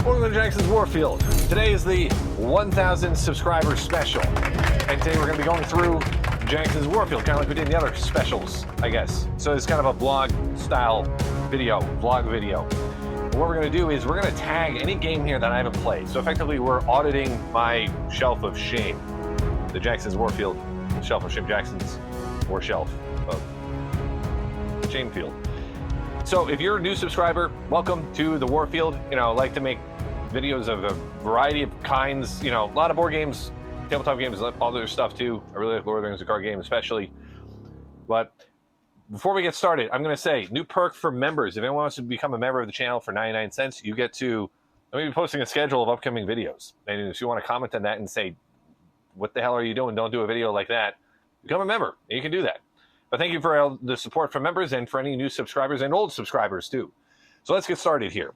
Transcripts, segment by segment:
Welcome to Jackson's Warfield. Today is the 1,000 subscriber special. And today we're going to be going through Jackson's Warfield, kind of like we did in the other specials, I guess. So it's kind of a vlog-style video, vlog video. And what we're going to do is we're going to tag any game here that I haven't played. So effectively, we're auditing my shelf of shame. The Jackson's Warfield shelf of shame, Jackson's War shelf of Shamefield. So if you're a new subscriber, welcome to the Warfield. You know, I like to make videos of a variety of kinds, you know, a lot of board games, tabletop games, other stuff too. I really like Lord of the Rings, the card game especially. But before we get started, I'm going to say, new perk for members. If anyone wants to become a member of the channel for 99 cents, you get to, I'm going to be posting a schedule of upcoming videos. And if you want to comment on that and say, what the hell are you doing? Don't do a video like that. Become a member. You can do that. But thank you for all the support from members and for any new subscribers and old subscribers too. So let's get started here.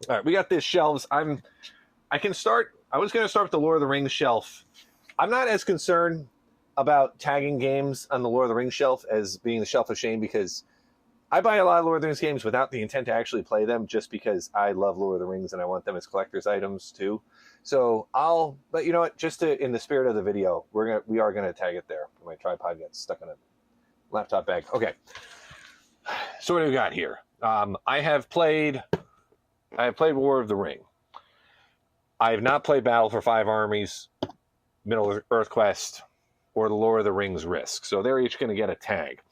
All right, we got this shelves. I was going to start with the Lord of the Rings shelf. I'm not as concerned about tagging games on the Lord of the Rings shelf as being the shelf of shame, because I buy a lot of Lord of the Rings games without the intent to actually play them, just because I love Lord of the Rings and I want them as collector's items too. So but you know what? Just in the spirit of the video, we are gonna tag it there. My tripod gets stuck in a laptop bag. Okay. So what do we got here? I have played War of the Ring. I have not played Battle for Five Armies, Middle Earth Quest, or the Lord of the Rings Risk. So they're each going to get a tag.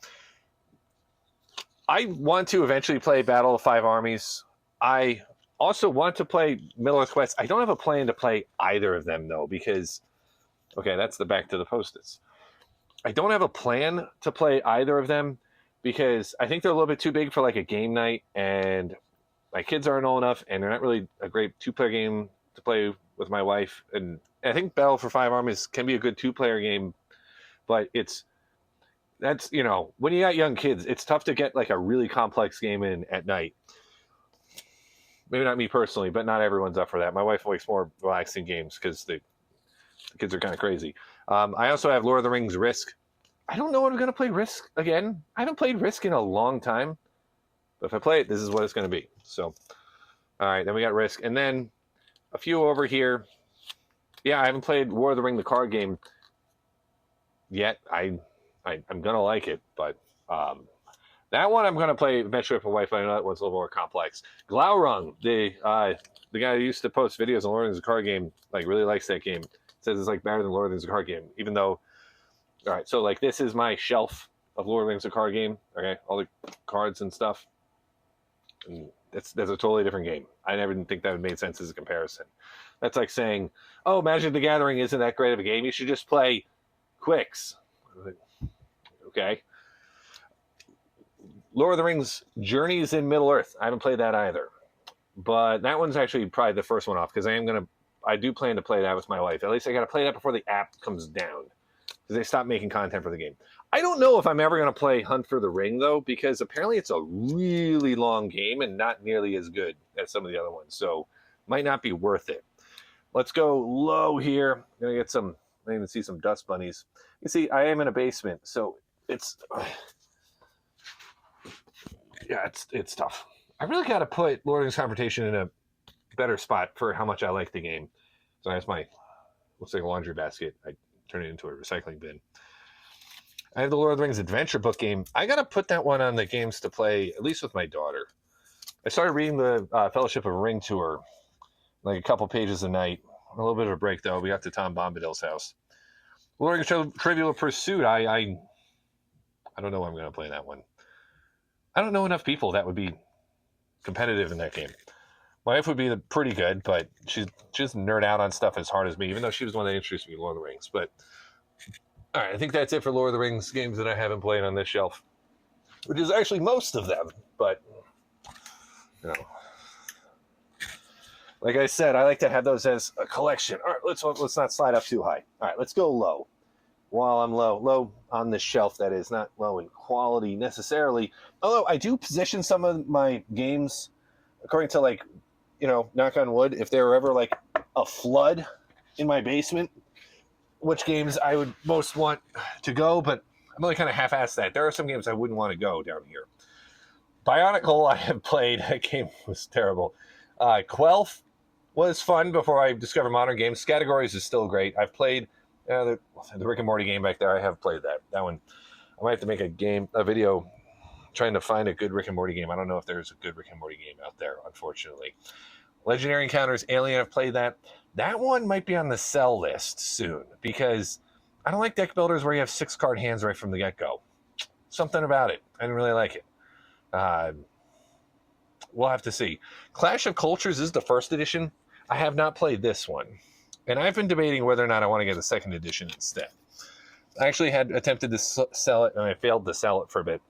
I want to eventually play Battle of Five Armies. I also want to play Middle Earth Quest. I don't have a plan to play either of them, though, because... Okay, that's the back to the Post-its. I don't have a plan to play either of them because I think they're a little bit too big for like a game night, and my kids aren't old enough, and they're not really a great two-player game to play with my wife. And I think Battle for Five Armies can be a good two-player game, but that's, you know, when you got young kids, it's tough to get like a really complex game in at night. Maybe not me personally, but not everyone's up for that. My wife likes more relaxing games because the kids are kind of crazy. I also have Lord of the Rings Risk. I don't know when I'm going to play Risk again. I haven't played Risk in a long time. But if I play it, this is what it's going to be. So, all right, then we got Risk. And then a few over here. Yeah, I haven't played War of the Ring, the card game, yet. I'm going to like it. But that one I'm going to play eventually with my wife. I know that one's a little more complex. Glaurung, the guy who used to post videos on Lord of the Rings, the card game, like really likes that game. Says it's like better than Lord of the Rings, the card game, even though... All right, so like this is my shelf of Lord of the Rings, the card game. Okay, all the cards and stuff. And that's a totally different game. I never didn't think that would make sense as a comparison. That's like saying, oh, Magic the Gathering isn't that great of a game. You should just play Quicks. Okay. Lord of the Rings, Journeys in Middle-earth. I haven't played that either. But that one's actually probably the first one off, because I do plan to play that with my wife. At least I got to play that before the app comes down, because they stopped making content for the game. I don't know if I'm ever going to play Hunt for the Ring, though, because apparently it's a really long game and not nearly as good as some of the other ones. So might not be worth it. Let's go low here. I'm going to get some... I even see some dust bunnies. You see, I am in a basement, so it's... yeah, it's tough. I really got to put Lord of the Rings Confrontation in a better spot for how much I like the game. So that's my... looks like a laundry basket. I turn it into a recycling bin. I have the Lord of the Rings Adventure Book game. I got to put that one on the games to play, at least with my daughter. I started reading the Fellowship of Ring Tour, like a couple pages a night. A little bit of a break, though. We got to Tom Bombadil's house. Lord of the Rings Trivial Pursuit. I don't know when I'm going to play that one. I don't know enough people that would be competitive in that game. My wife would be pretty good, but she doesn't nerd out on stuff as hard as me, even though she was the one that introduced me to Lord of the Rings. But all right, I think that's it for Lord of the Rings games that I haven't played on this shelf, which is actually most of them. But you know, like I said, I like to have those as a collection. All right, let's not slide up too high. All right, let's go low. While I'm low on this shelf, that is, not low in quality necessarily. Although I do position some of my games according to, like, you know, knock on wood, if there were ever like a flood in my basement, which games I would most want to go, but I'm only kind of half-assed that. There are some games I wouldn't want to go down here. Bionicle I have played. That game was terrible. Quelf, was fun before I discovered modern games. Categories is still great. I've played the Rick and Morty game back there. I have played that. That one. I might have to make a video trying to find a good Rick and Morty game. I don't know if there's a good Rick and Morty game out there, unfortunately. Legendary Encounters, Alien, I've played that. That one might be on the sell list soon because I don't like deck builders where you have 6-card hands right from the get-go. Something about it. I didn't really like it. We'll have to see. Clash of Cultures is the first edition. I have not played this one. And I've been debating whether or not I want to get the second edition instead. I actually had attempted to sell it, and I failed to sell it for a bit.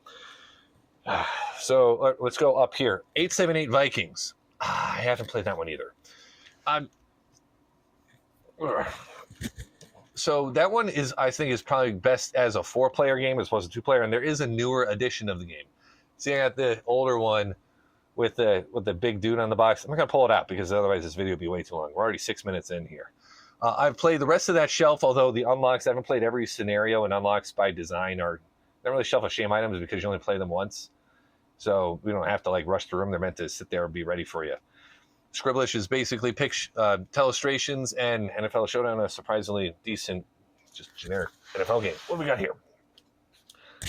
So let's go up here. 878 Vikings. I haven't played that one either. So that one is, I think, is probably best as a 4-player game as opposed to 2-player, and there is a newer edition of the game. See, I got the older one with the big dude on the box. I'm not gonna pull it out because otherwise this video would be way too long. We're already 6 minutes in here. I've played the rest of that shelf, although the unlocks, I haven't played every scenario, and unlocks by design are not really shelf of shame items because you only play them once. So we don't have to like rush through them. They're meant to sit there and be ready for you. Scribblish is basically telestrations and NFL Showdown, a surprisingly decent, just generic NFL game. What do we got here?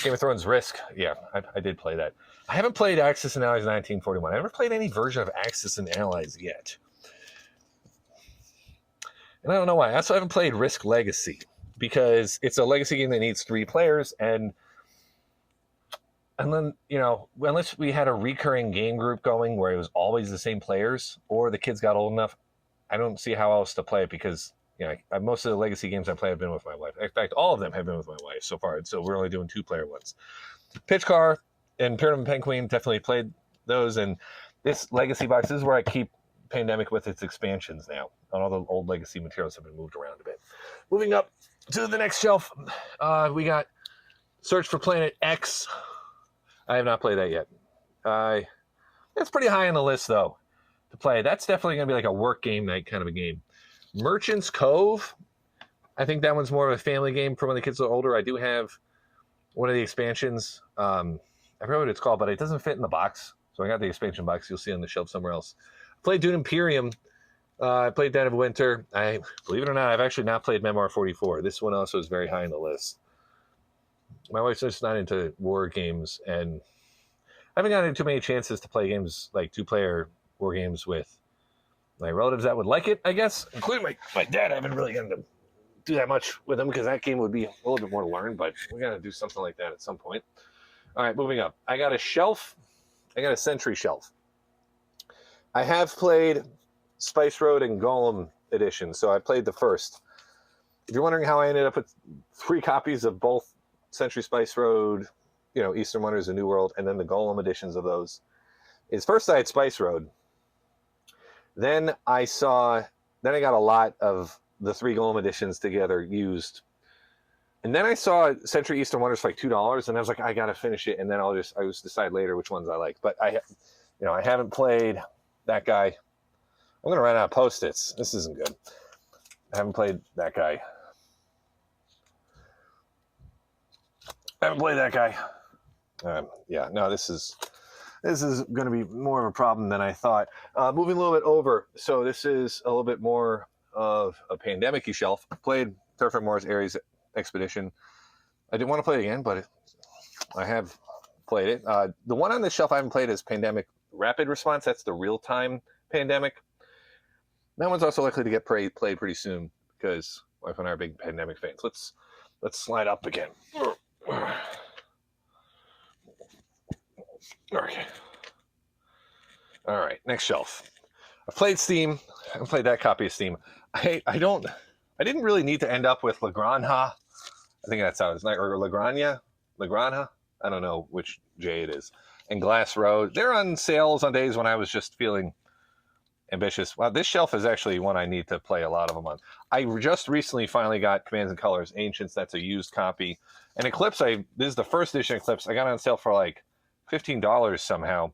Game of Thrones Risk. Yeah, I did play that. I haven't played Axis and Allies 1941. I haven't played any version of Axis and Allies yet. And I don't know why. I also haven't played Risk Legacy because it's a legacy game that needs 3 players. And then, unless we had a recurring game group going where it was always the same players or the kids got old enough, I don't see how else to play it because, most of the legacy games I play have been with my wife. In fact, all of them have been with my wife so far. So we're only doing 2-player ones. Pitch Car and Pyramid Penguin definitely played those. And this legacy box, this is where I keep Pandemic with its expansions now. All the old legacy materials have been moved around a bit. Moving up to the next shelf, we got Search for Planet X. I have not played that yet. It's pretty high on the list, though, to play. That's definitely going to be like a work game night kind of a game. Merchant's Cove. I think that one's more of a family game for when the kids are older. I do have one of the expansions. I forget what it's called, but it doesn't fit in the box. So I got the expansion box. You'll see on the shelf somewhere else. Played Dune Imperium. I played Dead of Winter. Believe it or not, I've actually not played Memoir 44. This one also is very high on the list. My wife's just not into war games, and I haven't gotten too many chances to play games like 2-player war games with my relatives that would like it, I guess, including my dad. I haven't really gotten to do that much with him because that game would be a little bit more to learn, but we got to do something like that at some point. All right, moving up. I got a shelf. I got a Century shelf. I have played Spice Road and Golem edition, so I played the first. If you're wondering how I ended up with 3 copies of both Century Spice Road, Eastern Wonders and New World, and then the Golem editions of those, is first I had Spice Road. Then I got a lot of the 3 Golem editions together used. And then I saw Century Eastern Wonders for like $2, and I was like, I got to finish it, and then I just decide later which ones I like. But I haven't played that guy. I'm going to run out of Post-its. This isn't good. I haven't played that guy. This is going to be more of a problem than I thought. Moving a little bit over. So this is a little bit more of a pandemic-y shelf. I played Turf and Moore's Ares Expedition. I didn't want to play it again, but I have played it. The one on this shelf I haven't played is Pandemic Rapid Response. That's the real-time Pandemic. That one's also likely to get played pretty soon because my wife and I are big Pandemic fans. Let's slide up again. Okay. All right, next shelf. I've played Steam. I haven't played that copy of Steam. I didn't really need to end up with La Granja. I think that's how it's not, or La Granja. I don't know which J it is. And Glass Road. They're on sales on days when I was just feeling ambitious. Well, this shelf is actually one I need to play a lot of them on. I just recently finally got Commands and Colors Ancients. That's a used copy. And Eclipse, this is the first edition Eclipse. I got it on sale for like $15 somehow.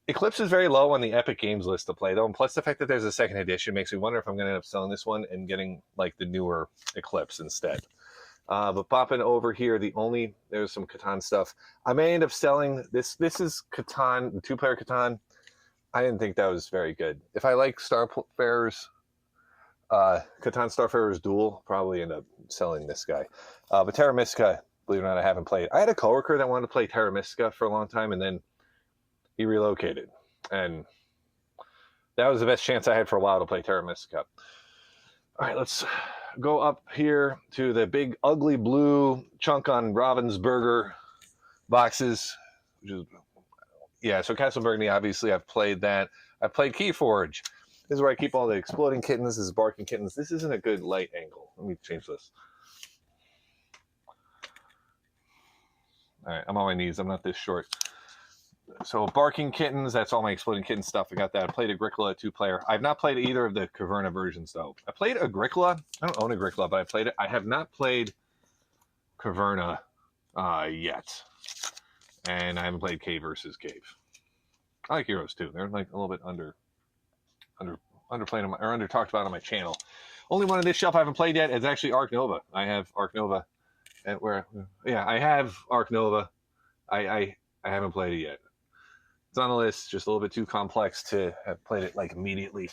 Eclipse is very low on the Epic Games list to play, though. And plus the fact that there's a second edition makes me wonder if I'm going to end up selling this one and getting like the newer Eclipse instead. But popping over here, there's some Catan stuff. I may end up selling this. This is Catan, the 2-player Catan. I didn't think that was very good. If I like Starfarers, Catan Starfarers Duel, probably end up selling this guy. But Terra Mystica, believe it or not, I haven't played. I had a coworker that wanted to play Terra Mystica for a long time, and then he relocated. And that was the best chance I had for a while to play Terra Mystica. All right, let's go up here to the big ugly blue chunk on Ravensburger boxes, which is, yeah, so Castle Burgundy, obviously I've played that. I've played Keyforge. This is where I keep all the exploding kittens. This is barking kittens. This isn't a good light angle. Let me change this. All right, I'm on my knees. I'm not this short. So barking kittens, that's all my exploding kitten stuff. I got that. I played Agricola 2-player. I've not played either of the Caverna versions, though. I played Agricola. I don't own Agricola, but I played it. I have not played Caverna yet. And I haven't played Cave versus Cave. I like Heroes, too. They're like a little bit underplayed or under talked about on my channel. Only one on this shelf I haven't played yet is actually Ark Nova. I have Ark Nova. And I have Ark Nova. I haven't played it yet. It's on the list, just a little bit too complex to have played it like immediately.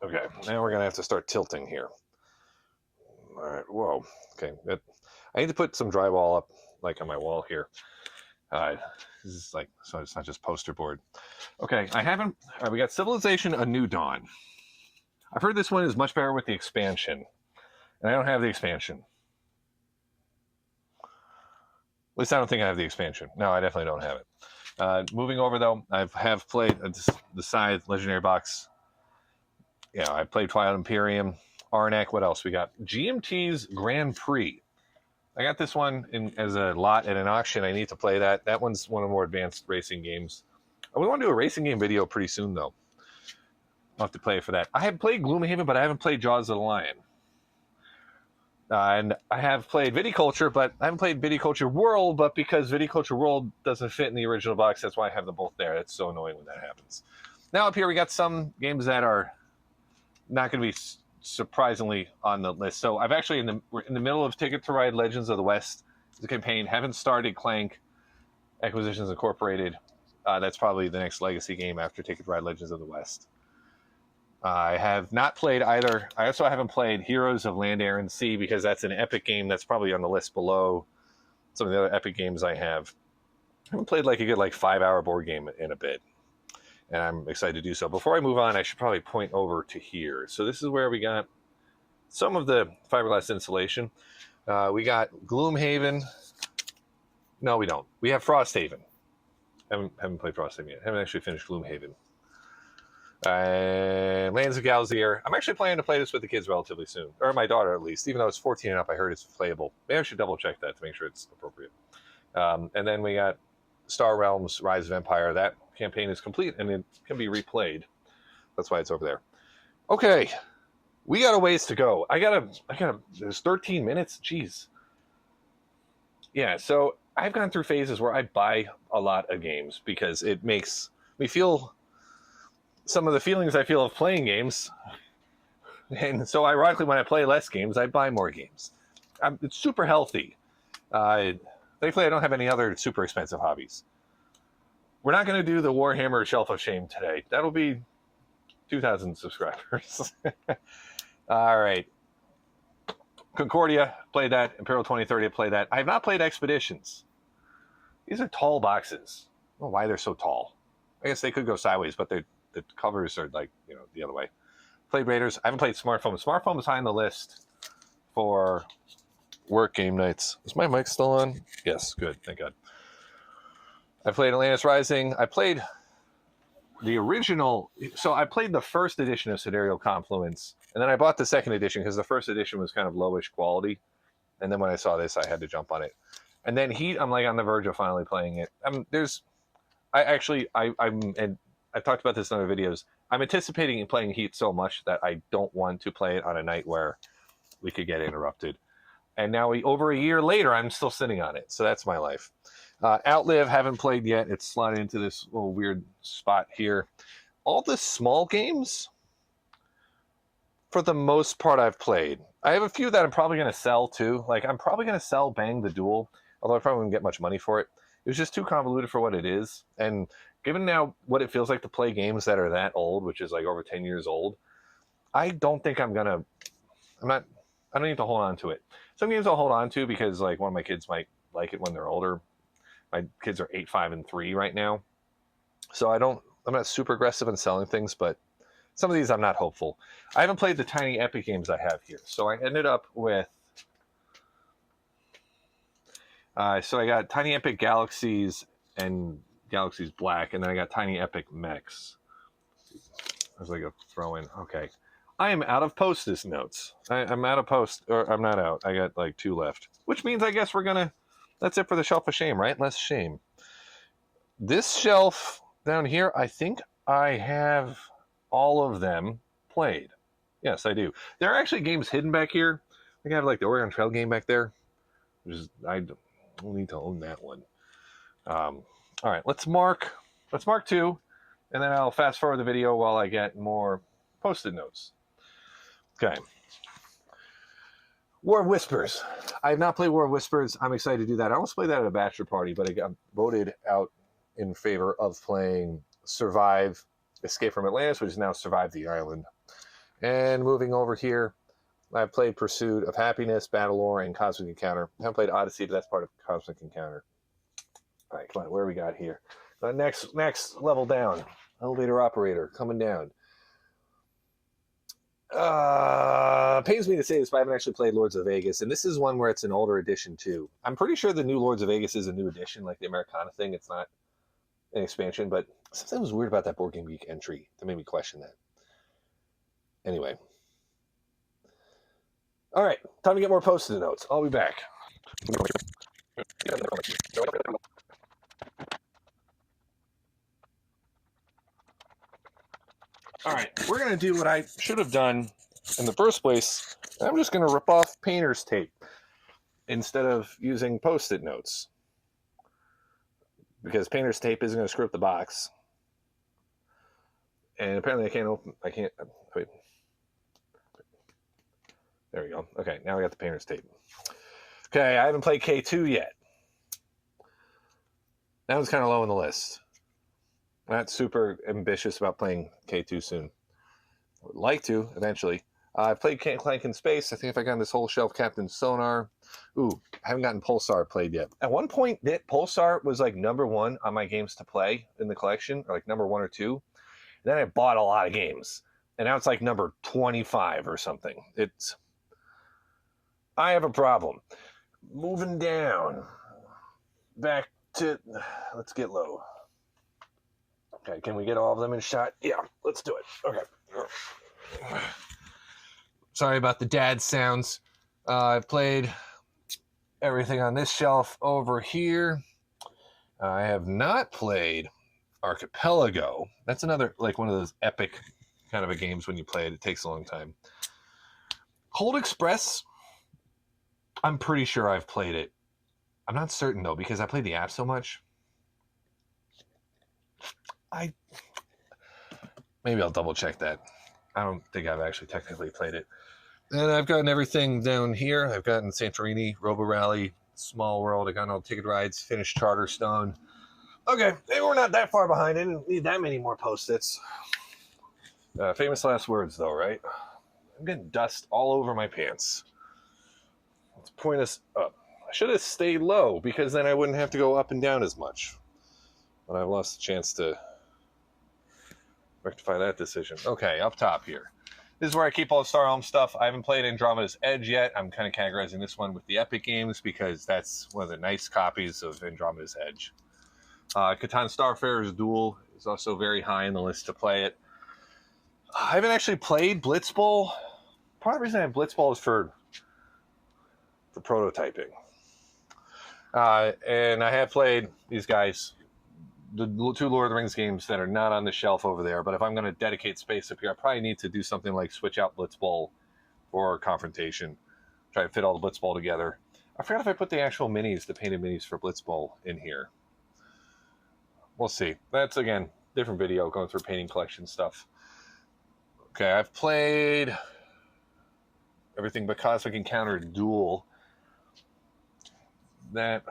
Okay, now we're gonna have to start tilting here. All right, whoa. Okay, I need to put some drywall up, like on my wall here. This is like, so it's not just poster board. Okay, I haven't. All right, we got Civilization: A New Dawn. I've heard this one is much better with the expansion, and I don't have the expansion. At least I don't think I have the expansion. No, I definitely don't have it. Moving over, though, I have played the Scythe Legendary Box. Yeah, I played Twilight Imperium, Arnak. What else? We got GMT's Grand Prix. I got this one as a lot at an auction. I need to play that. That one's one of the more advanced racing games. We want to do a racing game video pretty soon, though. I'll have to play for that. I have played Gloomhaven, but I haven't played Jaws of the Lion. And I have played Viticulture, but I haven't played Viticulture World, but because Viticulture World doesn't fit in the original box, that's why I have them both there. It's so annoying when that happens. Now up here, we got some games that are not going to be surprisingly on the list. So I've actually, we're in the middle of Ticket to Ride Legends of the West, the campaign. Haven't started Clank Acquisitions Incorporated. That's probably the next legacy game after Ticket to Ride Legends of the West. I have not played either. I also haven't played Heroes of Land, Air, and Sea because that's an Epic game that's probably on the list below some of the other Epic games I have. I haven't played like a good 5-hour board game in a bit, and I'm excited to do so. Before I move on, I should probably point over to here. So this is where we got some of the fiberglass insulation. We got Gloomhaven. No, we don't. We have Frosthaven. Haven't played Frosthaven yet. Haven't actually finished Gloomhaven. Lands of Galzier. I'm actually planning to play this with the kids relatively soon, or my daughter at least. Even though it's 14 and up, I heard it's playable. Maybe I should double check that to make sure it's appropriate. And then we got Star Realms: Rise of Empire. That campaign is complete and it can be replayed. That's why it's over there. Okay, we got a ways to go. I gotta. There's 13 minutes. Jeez. Yeah. So I've gone through phases where I buy a lot of games because it makes me feel some of the feelings I feel of playing games. And so ironically, when I play less games, I buy more games. It's super healthy. Thankfully, I don't have any other super expensive hobbies. We're not going to do the Warhammer Shelf of Shame today. That'll be 2,000 subscribers. All right. Concordia, played that. Imperial 2030, played that. I have not played Expeditions. These are tall boxes. I don't know why they're so tall. I guess they could go sideways, but the covers are the other way. Played Raiders. I haven't played Smartphone. Smartphone is high on the list for work game nights. Is my mic still on? Yes, good. Thank God. I played Atlantis Rising. I played the original. So I played the first edition of Sidereal Confluence, and then I bought the second edition because the first edition was kind of lowish quality. And then when I saw this, I had to jump on it. And then Heat, I'm on the verge of finally playing it. I've talked about this in other videos. I'm anticipating playing Heat so much that I don't want to play it on a night where we could get interrupted. And now over a year later, I'm still sitting on it. So that's my life. Outlive, haven't played yet. It's slotted into this little weird spot here. All the small games, for the most part, I've played. I have a few that I'm probably going to sell too. I'm probably going to sell Bang the Duel, although I probably wouldn't get much money for it. It was just too convoluted for what it is. And given now what it feels like to play games that are that old, which is like over 10 years old, I don't think I'm not, I don't need to hold on to it. Some games I'll hold on to because like one of my kids might like it when they're older. My kids are 8, 5, and 3 right now. So I'm not super aggressive in selling things, but some of these I'm not hopeful. I haven't played the tiny epic games I have here. So I ended up with, so I got Tiny Epic Galaxies and Galaxies Black, and then I got Tiny Epic Mechs. There's like a throw in. Okay. I am out of Post-it notes. I'm out of or I'm not out. I got like 2 left, which means I guess that's it for the Shelf of Shame, right? Less shame. This shelf down here, I think I have all of them played. Yes, I do. There are actually games hidden back here. I think I have like the Oregon Trail game back there. I don't need to own that one. All right, let's mark 2, and then I'll fast forward the video while I get more Post-it notes. Okay. War of Whispers. I have not played War of Whispers. I'm excited to do that. I almost played that at a bachelor party, but I got voted out in favor of playing Survive Escape from Atlantis, which is now Survive the Island. And moving over here, I've played Pursuit of Happiness, Battlelore, and Cosmic Encounter. I haven't played Odyssey, but that's part of Cosmic Encounter. All right, come on, where we got here? Next level down. Elevator operator coming down. Pains me to say this, but I haven't actually played Lords of Vegas, and this is one where it's an older edition too. I'm pretty sure the new Lords of Vegas is a new edition, like the Americana thing. It's not an expansion, but something was weird about that Board Game Geek entry that made me question that. Anyway. All right, time to get more Post-it notes. I'll be back. All right, we're going to do what I should have done in the first place. I'm just going to rip off painter's tape instead of using Post-it notes, because painter's tape isn't going to screw up the box. And apparently I can't, wait. There we go. Okay, now we got the painter's tape. Okay, I haven't played K2 yet. That was kind of low on the list. Not super ambitious about playing K2 soon. I would like to, eventually. I've played Clank in Space. I think if I got on this whole shelf, Captain Sonar. Ooh, I haven't gotten Pulsar played yet. At one point, Pulsar was like #1 on my games to play in the collection, or like number 1 or 2. And then I bought a lot of games. And now it's like number 25 or something. I have a problem. Moving down. Back to, let's get low. Okay, can we get all of them in shot? Yeah, let's do it. Okay. Sorry about the dad sounds. I played everything on this shelf over here. I have not played Archipelago. That's another, like one of those epic kind of a games when you play it. It takes a long time. Cold Express, I'm pretty sure I've played it. I'm not certain though, because I played the app so much. Maybe I'll double check that. I don't think I've actually technically played it. And I've gotten everything down here. I've gotten Santorini, Robo Rally, Small World. I got all ticket rides, finished Charterstone. Okay, maybe we're not that far behind. I didn't need that many more Post-its. Famous last words, though, right? I'm getting dust all over my pants. Let's point us up. I should have stayed low, because then I wouldn't have to go up and down as much. But I've lost the chance to rectify that decision. Okay, up top here. This is where I keep all the Star Realm stuff. I haven't played Andromeda's Edge yet. I'm kind of categorizing this one with the Epic games because that's one of the nice copies of Andromeda's Edge. Catan Starfarer's Duel is also very high in the list to play it. I haven't actually played Blitzball. Part of the reason I have Blitzball is for prototyping. And I have played these guys, the 2 Lord of the Rings games that are not on the shelf over there, but if I'm going to dedicate space up here, I probably need to do something like switch out Blitzball for Confrontation. Try to fit all the Blitzball together. I forgot if I put the actual minis, the painted minis for Blitzball in here. We'll see. That's, again, different video going through painting collection stuff. Okay, I've played everything but Cosmic Encounter Duel. That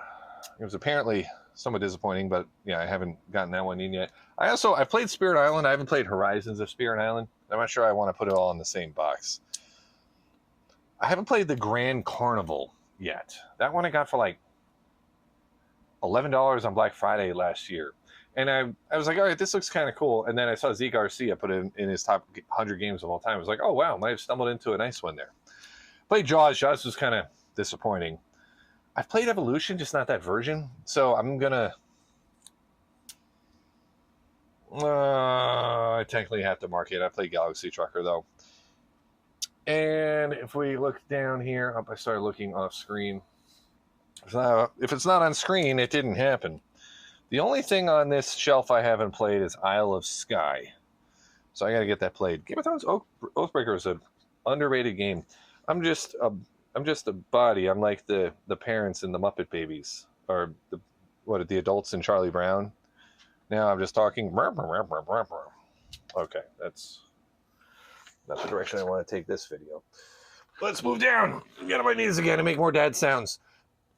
it was apparently somewhat disappointing, but yeah, I haven't gotten that one in yet. I played Spirit Island. I haven't played Horizons of Spirit Island. I'm not sure I want to put it all in the same box. I haven't played the Grand Carnival yet. That one I got for like $11 on Black Friday last year. And I was like, all right, this looks kind of cool. And then I saw Z Garcia put it in his top 100 games of all time. I was like, oh, wow, might have stumbled into a nice one there. Played Jaws. Jaws was kind of disappointing. I've played Evolution, just not that version. So I'm going to... I technically have to mark it. I played Galaxy Trucker, though. And if we look down here, I started looking off screen. If it's not on screen, it didn't happen. The only thing on this shelf I haven't played is Isle of Skye. So I got to get that played. Game of Thrones Oathbreaker is an underrated game. I'm just a body. I'm like the parents in the Muppet Babies, or the adults in Charlie Brown. Now I'm just talking. Okay, that's not the direction I want to take this video. Let's move down. Get on my knees again and make more dad sounds.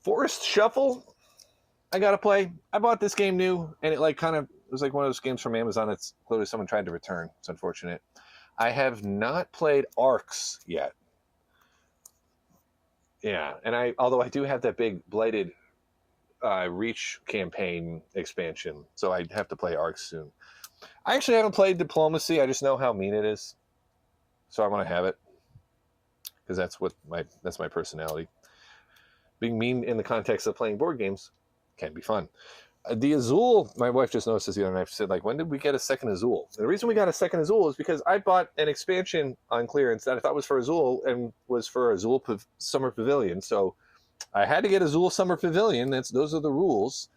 Forest Shuffle. I gotta play. I bought this game new, and it was like one of those games from Amazon that's clearly someone tried to return. It's unfortunate. I have not played Arcs yet. Yeah, and although I do have that big Blighted Reach campaign expansion, so I have to play Arcs soon. I actually haven't played Diplomacy. I just know how mean it is, so I want to have it because that's my personality. Being mean in the context of playing board games can be fun. The Azul, my wife just noticed this the other night. She said, when did we get a second Azul? And the reason we got a second Azul is because I bought an expansion on clearance that I thought was for Azul and was for Azul Summer Pavilion. So I had to get Azul Summer Pavilion. Those are the rules.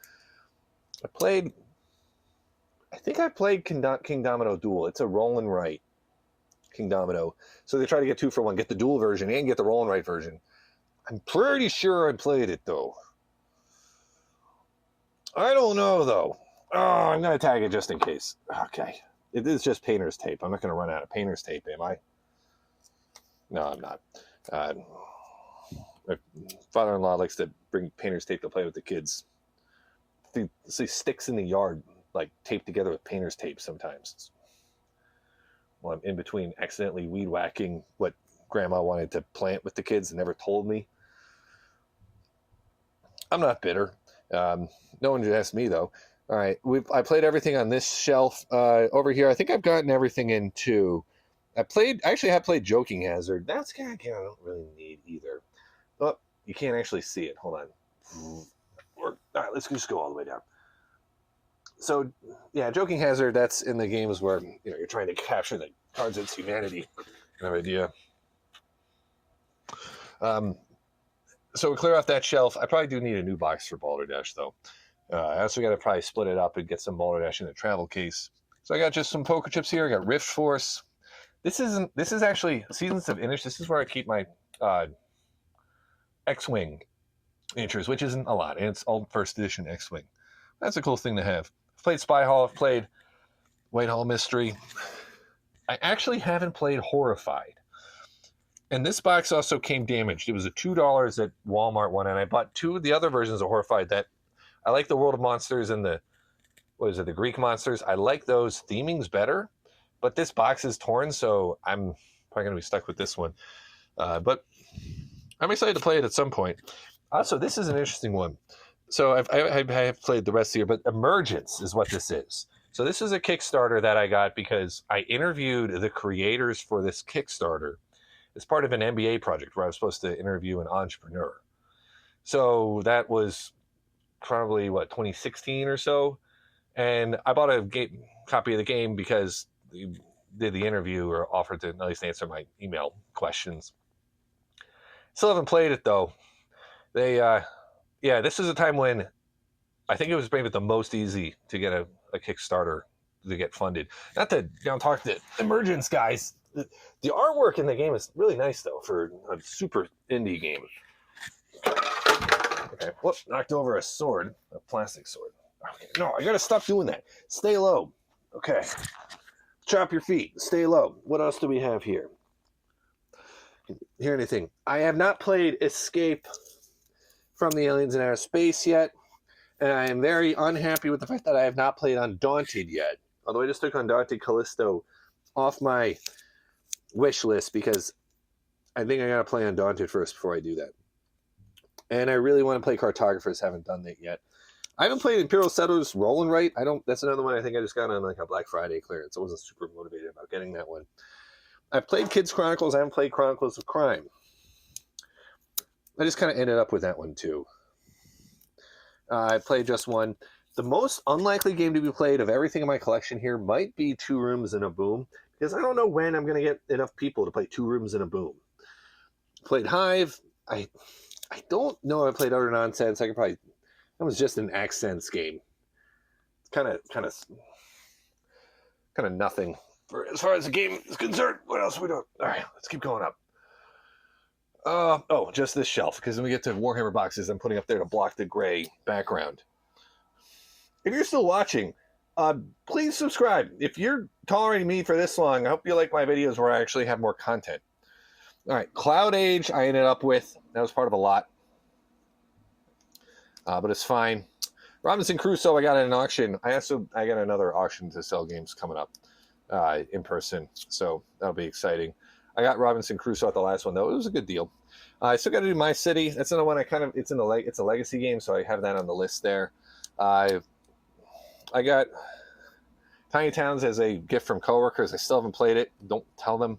I think I played King Domino Duel. It's a roll and write King Domino. So they try to get 2 for 1, get the dual version and get the roll and write version. I'm pretty sure I played it, though. I don't know, though. Oh, I'm going to tag it just in case. Okay. It is just painter's tape. I'm not going to run out of painter's tape, am I? No, I'm not. My father-in-law likes to bring painter's tape to play with the kids. They see sticks in the yard, taped together with painter's tape sometimes. Well, I'm in between accidentally weed whacking what Grandma wanted to plant with the kids and never told me. I'm not bitter. No one asked me, though. All right, I played everything on this shelf. Over here, I think I've gotten everything in, too. I actually have played Joking Hazard. That's kind of game I don't really need either. Oh, you can't actually see it. Hold on. All right, let's just go all the way down. So, yeah, Joking Hazard, that's in the games where you're trying to capture the Cards Against Humanity kind of idea. So we clear off that shelf. I probably do need a new box for Balderdash, though. I also got to probably split it up and get some Balderdash in a travel case. So I got just some poker chips here. I got Rift Force. This is actually Seasons of Inish. This is where I keep my X-Wing miniatures, which isn't a lot, and it's all first edition X-Wing. That's a cool thing to have. I've played Spy Hall. I've played Whitehall Mystery. I actually haven't played Horrified. And this box also came damaged. It was a $2 at Walmart one, and I bought 2 of the other versions of Horrified that I like the World of Monsters and the Greek monsters. I like those themings better, but this box is torn, so I'm probably going to be stuck with this one. But I'm excited to play it at some point. Also, this is an interesting one. So I have played the rest of the year, but Emergence is what this is. So this is a Kickstarter that I got because I interviewed the creators for this Kickstarter. It's part of an MBA project where I was supposed to interview an entrepreneur. So that was probably, 2016 or so. And I bought a copy of the game because they did the interview or offered to at least answer my email questions. Still haven't played it, though. This is a time when I think it was maybe the most easy to get a Kickstarter to get funded. Not to talk to Emergence guys. The artwork in the game is really nice, though, for a super indie game. Okay, whoops, knocked over a sword, a plastic sword. Okay, no, I gotta stop doing that. Stay low. Okay. Chop your feet. Stay low. What else do we have here? Hear anything? I have not played Escape from the Aliens in Outer Space yet. And I am very unhappy with the fact that I have not played Undaunted yet. Although I just took Undaunted Callisto off my wish list because I think I gotta play Undaunted first before I do that. And I really want to play Cartographers. Haven't done that yet. I haven't played Imperial Settlers Roll and Write. I don't. That's another one I think I just got on like a Black Friday clearance. I wasn't super motivated about getting that one. I've played Kids Chronicles. I haven't played Chronicles of Crime. I just kind of ended up with that one too. I played just one. The most unlikely game to be played of everything in my collection here might be Two Rooms and a Boom, because I don't know when I'm going to get enough people to play Two Rooms and a Boom. Played Hive. I don't know if I played Utter Nonsense. I could probably. That was just an accents game. It's kind of nothing for as far as the game is concerned. What else are we doing? All right, let's keep going up. Oh, just this shelf, because when we get to Warhammer boxes, I'm putting up there to block the gray background. If you're still watching, please subscribe. If you're tolerating me for this long, I hope you like my videos where I actually have more content. All right, Cloud Age I ended up with. That was part of a lot. But it's fine. Robinson Crusoe I got at an auction. I got another auction to sell games coming up in person. So that'll be exciting. I got Robinson Crusoe at the last one, though. It was a good deal. I still got to do My City. That's another one it's a legacy game, so I have that on the list there. I got Tiny Towns as a gift from coworkers. I still haven't played it. Don't tell them.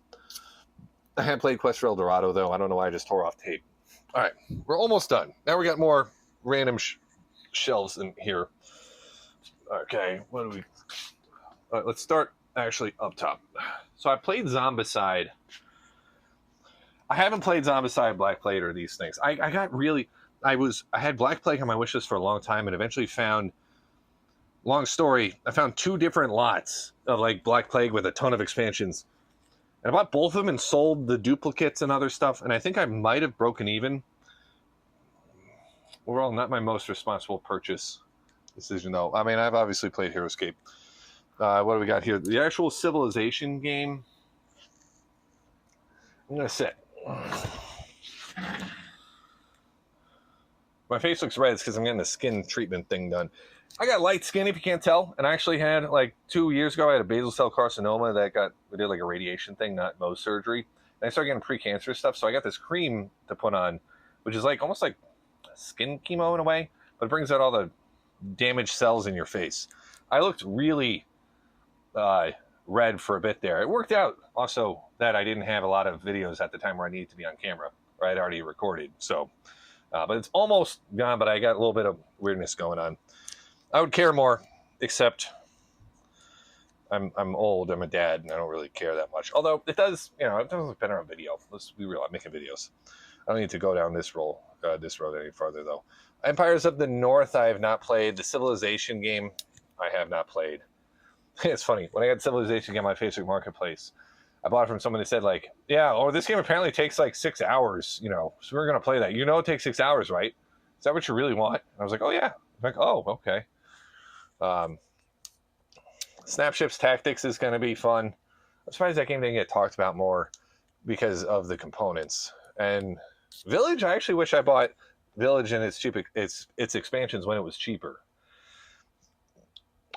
I haven't played Quest for El Dorado, though. I don't know why I just tore off tape. All right, we're almost done. Now we got more random shelves in here. Okay, what do we... All right, let's start actually up top. So I played Zombicide. I haven't played Zombicide, Black Plague, or these things. I had Black Plague on my wish list for a long time and eventually found, long story, I found 2 different lots of like Black Plague with a ton of expansions. And I bought both of them and sold the duplicates and other stuff, and I think I might have broken even. Overall, not my most responsible purchase decision, though. I mean, I've obviously played HeroScape. What do we got here? The actual Civilization game. I'm going to sit. My face looks red because I'm getting the skin treatment thing done. I got light skin, if you can't tell, and I actually had, like, 2 years ago, I had a basal cell carcinoma we did, like, a radiation thing, not Mohs surgery. And I started getting pre-cancerous stuff, so I got this cream to put on, which is, like, almost like skin chemo in a way, but it brings out all the damaged cells in your face. I looked really red for a bit there. It worked out also that I didn't have a lot of videos at the time where I needed to be on camera, or I'd already recorded. So, but it's almost gone, but I got a little bit of weirdness going on. I would care more, except I'm old, I'm a dad, and I don't really care that much. Although it does, it does look better on video. Let's be real, I'm making videos. I don't need to go down this road any farther, though. Empires of the North I have not played. The Civilization game I have not played. It's funny. When I got Civilization game on my Facebook Marketplace, I bought it from someone that said, like, yeah, this game apparently takes like 6 hours, so we're going to play that. It takes 6 hours, right? Is that what you really want? And I was like, oh, yeah. I'm like, oh, okay. Snapships Tactics is going to be fun. I'm surprised that game didn't get talked about more because of the components. And Village, I actually wish I bought Village and its expansions when it was cheaper.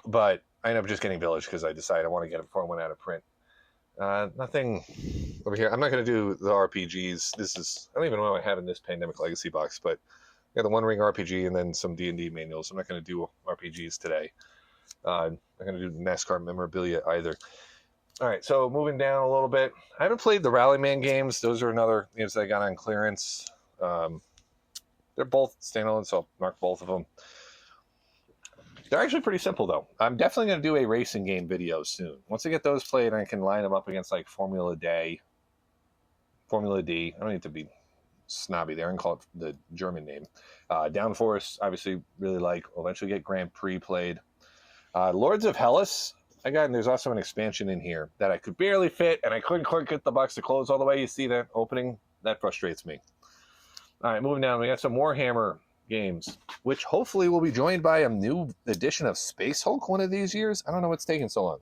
But I ended up just getting Village because I decided I want to get it before it went out of print. Nothing over here. I'm not going to do the RPGs. I don't even know what I have in this Pandemic Legacy box, but I got the One Ring RPG and then some D&D manuals. I'm not going to do RPGs today. I'm not going to do NASCAR memorabilia either. All right, so moving down a little bit. I haven't played the Rallyman games. Those are another games that I got on clearance. They're both standalone, so I'll mark both of them. They're actually pretty simple, though. I'm definitely going to do a racing game video soon. Once I get those played, I can line them up against, like, Formula D. I don't need to be snobby there and call it the German name. Downforce, obviously, really like. We'll eventually get Grand Prix played. Lords of Hellas, and there's also an expansion in here that I could barely fit, and I couldn't quite get the box to close all the way. You see that opening? That frustrates me. All right, moving down. We got some Warhammer games, which hopefully will be joined by a new edition of Space Hulk one of these years. I don't know what's taking so long.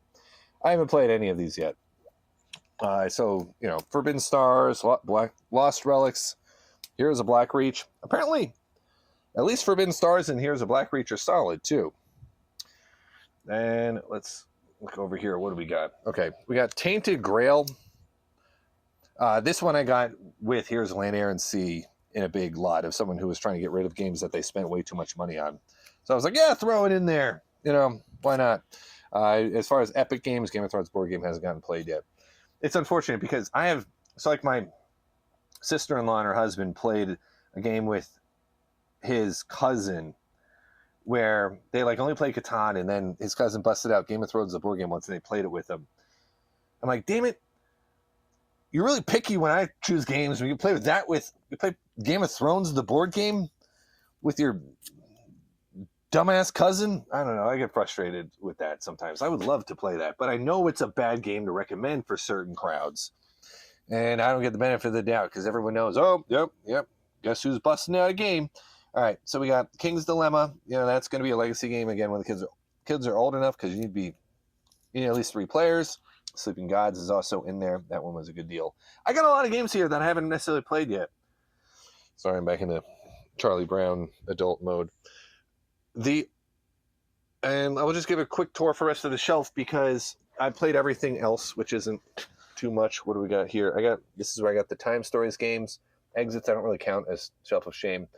I haven't played any of these yet. Forbidden Stars, Lost Relics, Heroes of Black Reach. Apparently, at least Forbidden Stars, and here's a Black Reacher Solid, too. And let's look over here. What do we got? Okay, we got Tainted Grail. This one I got with Here's Land, Air, and Sea in a big lot of someone who was trying to get rid of games that they spent way too much money on. So I was like, yeah, throw it in there. You know, why not? As far as Epic Games, Game of Thrones board game hasn't gotten played yet. It's unfortunate because like my sister-in-law and her husband played a game with his cousin where they like only played Catan, and then his cousin busted out Game of Thrones the board game once, and they played it with him. I'm like, damn it. You're really picky when I choose games. When you play Game of Thrones, the board game, with your dumbass cousin. I don't know. I get frustrated with that sometimes. I would love to play that, but I know it's a bad game to recommend for certain crowds, and I don't get the benefit of the doubt because everyone knows. Oh, yep. Guess who's busting out a game? All right. So we got King's Dilemma. You know, that's going to be a legacy game again when the kids are old enough, because you need at least 3 players. Sleeping Gods is also in there. That one was a good deal. I got a lot of games here that I haven't necessarily played yet. Sorry, I'm back in the Charlie Brown adult mode. And I will just give a quick tour for the rest of the shelf because I played everything else, which isn't too much. What do we got here? This is where I got the Time Stories games. Exits I don't really count as Shelf of Shame.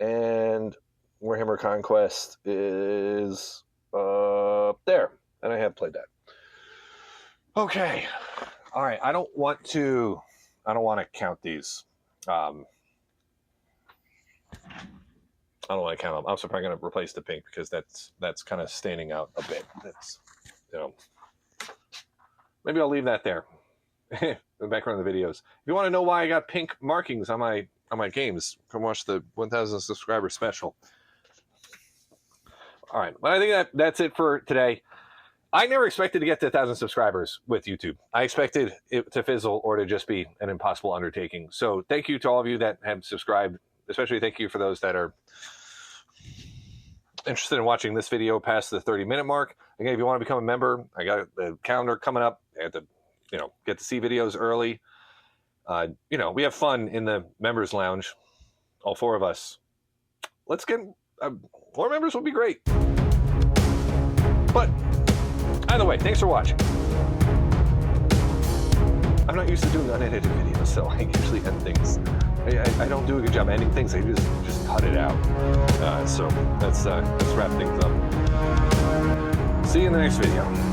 And Warhammer Conquest is there. And I have played that. Okay. All right. I don't want to count these. I don't want to count them. I'm probably going to replace the pink because that's kind of standing out a bit. That's, maybe I'll leave that there in the background of the videos. If you want to know why I got pink markings on my games, come watch the 1,000 subscriber special. All right. Well, I think that's it for today. I never expected to get to 1,000 subscribers with YouTube. I expected it to fizzle or to just be an impossible undertaking. So thank you to all of you that have subscribed. Especially thank you for those that are interested in watching this video past the 30-minute mark. Again, if you want to become a member, I got the calendar coming up. I have to, get to see videos early. We have fun in the members lounge, all 4 of us. Let's get more members would be great. But either way, thanks for watching. I'm not used to doing unedited videos, so I usually end things. I don't do a good job ending things. I just cut it out. So let's wrap things up. See you in the next video.